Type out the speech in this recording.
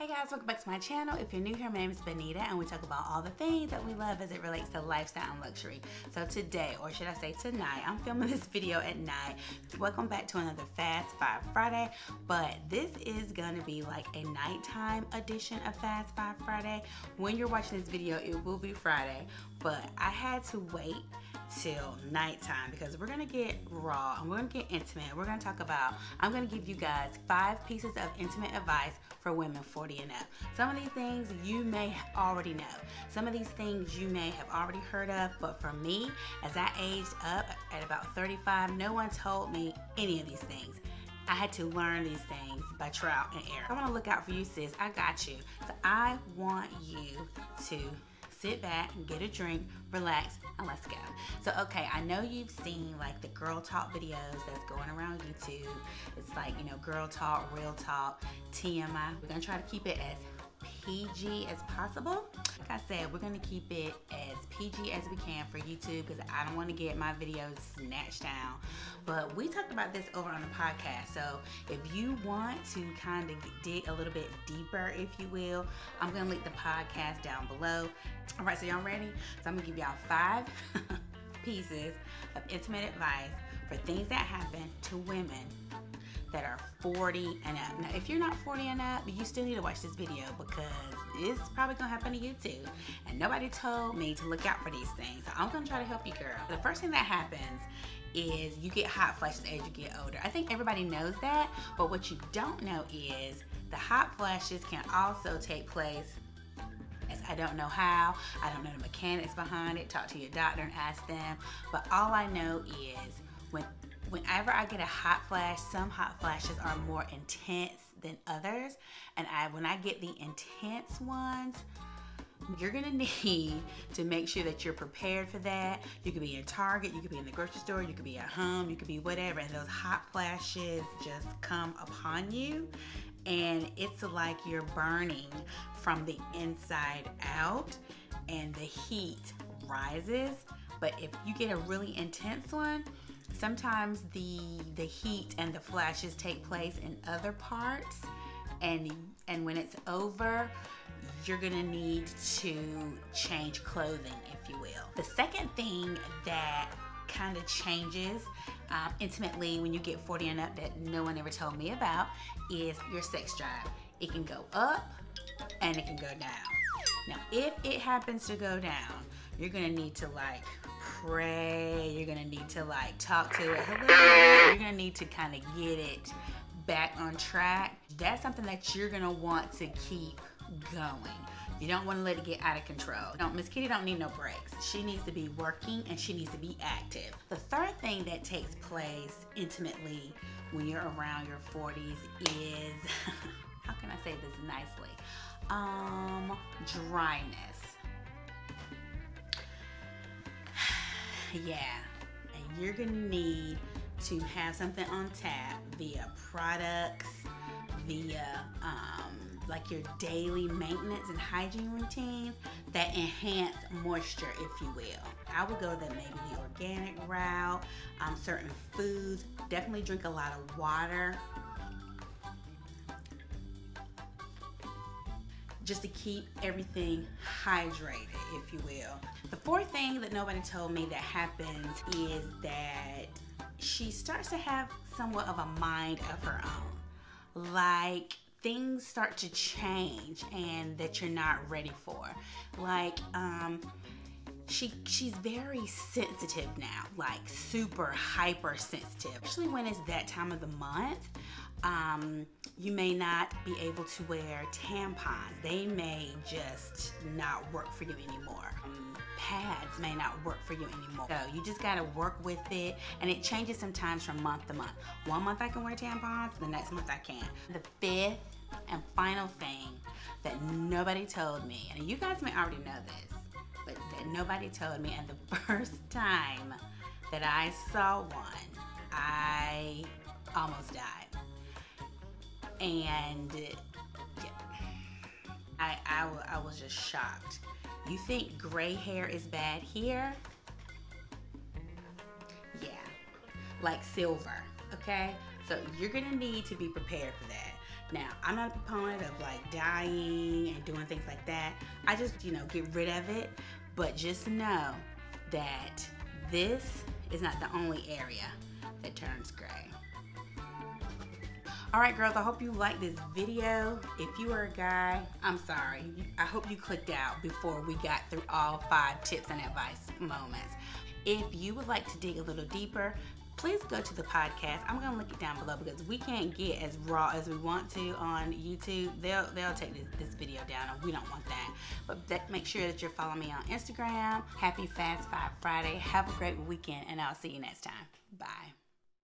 Hey guys, welcome back to my channel. If you're new here, my name is Benita and we talk about all the things that we love as it relates to lifestyle and luxury. So today, or should I say tonight, I'm filming this video at night. Welcome back to another Fast Five Friday, but this is gonna be like a nighttime edition of Fast Five Friday. When you're watching this video, it will be Friday, but I had to wait till nighttime because we're gonna get raw and we're gonna get intimate. We're gonna talk about, I'm gonna give you guys 5 pieces of intimate advice for women 40 and up. Some of these things you may already know. Some of these things you may have already heard of, but for me, as I aged up at about 35, no one told me any of these things. I had to learn these things by trial and error. I wanna look out for you, sis. I got you. So I want you to sit back and get a drink, relax, and let's go. So, okay, I know you've seen like the girl talk videos that's going around YouTube. It's like, you know, girl talk, real talk, TMI. We're gonna try to keep it as PG as possible. Like I said, we're gonna keep it as PG as we can for YouTube because I don't want to get my videos snatched down. But we talked about this over on the podcast. So if you want to kind of dig a little bit deeper, if you will, I'm gonna link the podcast down below. All right, so y'all ready? So I'm gonna give y'all 5 pieces of intimate advice for things that happen to women that are 40 and up. Now, if you're not 40 and up, you still need to watch this video because it's probably gonna happen to you too. And nobody told me to look out for these things. So I'm gonna try to help you, girl. The first thing that happens is you get hot flashes as you get older. I think everybody knows that, but what you don't know is the hot flashes can also take place as I don't know how, I don't know the mechanics behind it, talk to your doctor and ask them, but all I know is whenever I get a hot flash, some hot flashes are more intense than others, and when I get the intense ones, you're gonna need to make sure that you're prepared for that. You could be in Target, you could be in the grocery store, you could be at home, you could be whatever, and those hot flashes just come upon you, and it's like you're burning from the inside out, and the heat rises. But if you get a really intense one, sometimes the heat and the flashes take place in other parts, and when it's over, you're gonna need to change clothing, if you will. The second thing that kind of changes intimately when you get 40 and up that no one ever told me about is your sex drive. It can go up and it can go down. Now, if it happens to go down, you're gonna need to like pray, you're gonna need to like talk to it, hello, you're gonna need to kind of get it back on track. That's something that you're gonna want to keep going. You don't want to let it get out of control. Miss Kitty don't need no breaks. She needs to be working and she needs to be active. The third thing that takes place intimately when you're around your 40s is, how can I say this nicely? Dryness. Yeah, and you're gonna need to have something on tap via products, via like your daily maintenance and hygiene routines that enhance moisture, if you will. I would go maybe the organic route, certain foods, definitely drink a lot of water, just to keep everything hydrated, if you will. The fourth thing that nobody told me that happens is that she starts to have somewhat of a mind of her own. Like, things start to change and that you're not ready for. Like, she's very sensitive now, like super hyper sensitive, especially when it's that time of the month. You may not be able to wear tampons. They may just not work for you anymore. Pads may not work for you anymore. So you just gotta work with it, and it changes sometimes from month to month. One month I can wear tampons, the next month I can't. The fifth and final thing that nobody told me, and you guys may already know this, but that nobody told me, and the first time that I saw one, I almost died. And yeah, I was just shocked. You think gray hair is bad here? Yeah, like silver, okay? So you're gonna need to be prepared for that. Now, I'm not a proponent of like dyeing and doing things like that. I just, get rid of it. But just know that this is not the only area that turns gray. All right, girls, I hope you liked this video. If you are a guy, I'm sorry. I hope you clicked out before we got through all 5 tips and advice moments. If you would like to dig a little deeper, please go to the podcast. I'm gonna link it down below because we can't get as raw as we want to on YouTube. They'll take this video down, and we don't want that. But make sure that you're following me on Instagram. Happy Fast 5 Friday. Have a great weekend, and I'll see you next time. Bye.